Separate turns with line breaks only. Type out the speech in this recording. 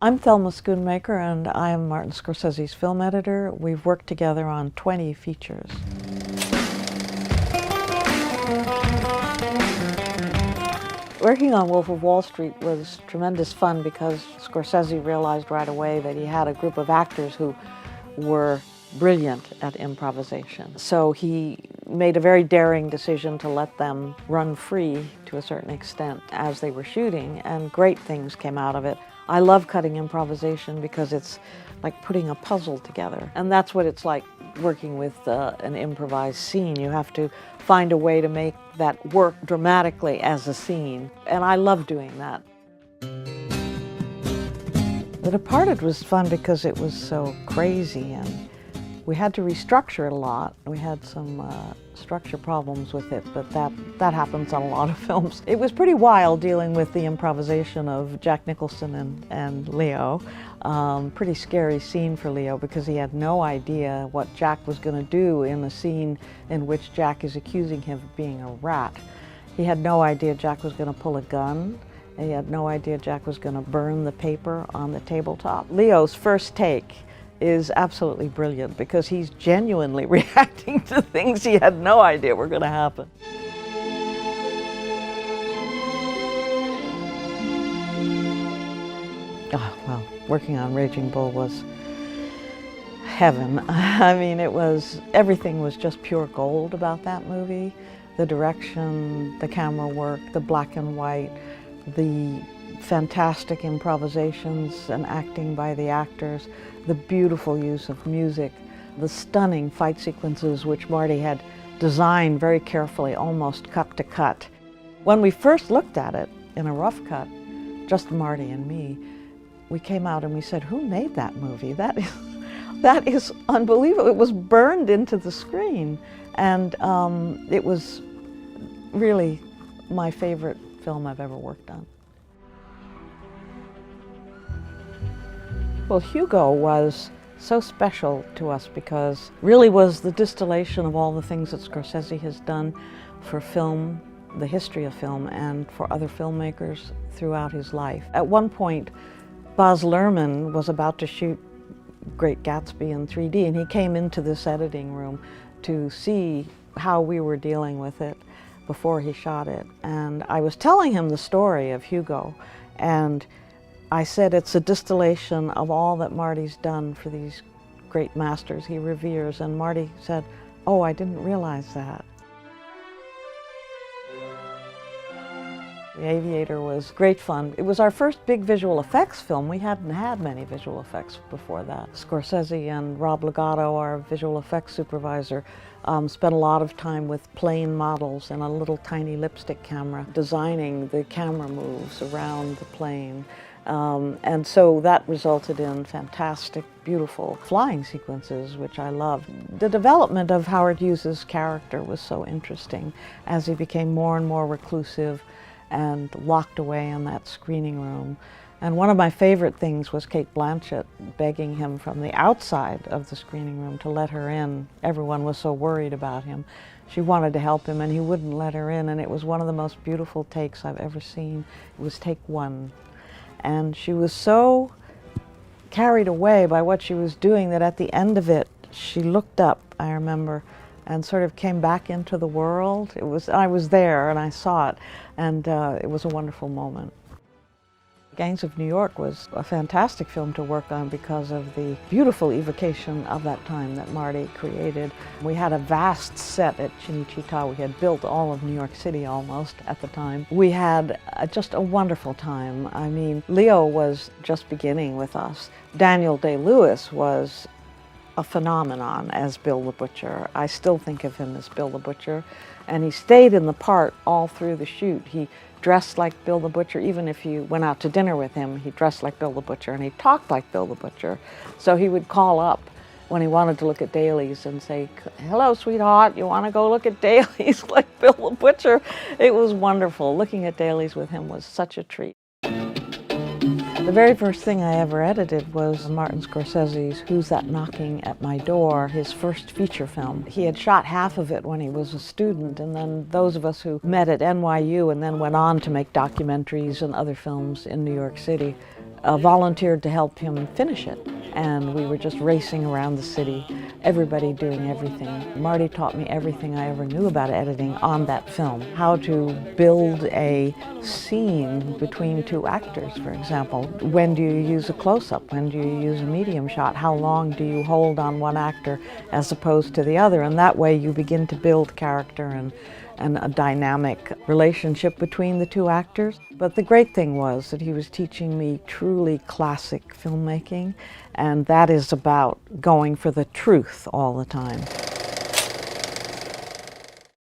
I'm Thelma Schoonmaker, and I am Martin Scorsese's film editor. We've worked together on 20 features. Working on Wolf of Wall Street was tremendous fun because Scorsese realized right away that he had a group of actors who were brilliant at improvisation. So he made a very daring decision to let them run free to a certain extent as they were shooting, and great things came out of it. I love cutting improvisation because it's like putting a puzzle together, and that's what it's like working with an improvised scene. You have to find a way to make that work dramatically as a scene, and I love doing that. The Departed was fun because it was so crazy, and we had to restructure it a lot. We had some structure problems with it, but that happens on a lot of films. It was pretty wild dealing with the improvisation of Jack Nicholson and Leo. Pretty scary scene for Leo because he had no idea what Jack was going to do in a scene in which Jack is accusing him of being a rat. He had no idea Jack was going to pull a gun. He had no idea Jack was going to burn the paper on the tabletop. Leo's first take is absolutely brilliant because he's genuinely reacting to things he had no idea were going to happen. Oh, well, working on Raging Bull was heaven. I mean, everything was just pure gold about that movie. The direction, the camera work, the black and white, the fantastic improvisations and acting by the actors, the beautiful use of music, the stunning fight sequences which Marty had designed very carefully, almost cut to cut. When we first looked at it in a rough cut, just Marty and me, we came out and we said, who made that movie? That is unbelievable. It was burned into the screen, and it was really my favorite film I've ever worked on. Well, Hugo was so special to us because really was the distillation of all the things that Scorsese has done for film, the history of film, and for other filmmakers throughout his life. At one point, Baz Luhrmann was about to shoot Great Gatsby in 3D, and he came into this editing room to see how we were dealing with it before he shot it. And I was telling him the story of Hugo, and I said it's a distillation of all that Marty's done for these great masters he reveres, and Marty said, oh, I didn't realize that. The Aviator was great fun. It was our first big visual effects film. We hadn't had many visual effects before that. Scorsese and Rob Legato, our visual effects supervisor, spent a lot of time with plane models and a little tiny lipstick camera, designing the camera moves around the plane. And so that resulted in fantastic, beautiful flying sequences, which I loved. The development of Howard Hughes's character was so interesting as he became more and more reclusive and locked away in that screening room. And one of my favorite things was Cate Blanchett begging him from the outside of the screening room to let her in. Everyone was so worried about him. She wanted to help him and he wouldn't let her in, and it was one of the most beautiful takes I've ever seen. It was take one. And she was so carried away by what she was doing that at the end of it, she looked up, I remember, and sort of came back into the world. I was there and I saw it, and it was a wonderful moment. Gangs of New York was a fantastic film to work on because of the beautiful evocation of that time that Marty created. We had a vast set at Cinecittà. We had built all of New York City almost at the time. We had just a wonderful time. I mean, Leo was just beginning with us. Daniel Day-Lewis was a phenomenon as Bill the Butcher. I still think of him as Bill the Butcher, and he stayed in the part all through the shoot. He dressed like Bill the Butcher. Even if you went out to dinner with him, he dressed like Bill the Butcher, and he talked like Bill the Butcher. So he would call up when he wanted to look at dailies and say, hello, sweetheart, you want to go look at dailies like Bill the Butcher? It was wonderful. Looking at dailies with him was such a treat. The very first thing I ever edited was Martin Scorsese's Who's That Knocking at My Door, his first feature film. He had shot half of it when he was a student, and then those of us who met at NYU and then went on to make documentaries and other films in New York City volunteered to help him finish it. And we were just racing around the city, everybody doing everything. Marty taught me everything I ever knew about editing on that film. How to build a scene between two actors, for example. When do you use a close-up? When do you use a medium shot? How long do you hold on one actor as opposed to the other? And that way you begin to build character and a dynamic relationship between the two actors. But the great thing was that he was teaching me truly classic filmmaking, and that is about going for the truth all the time.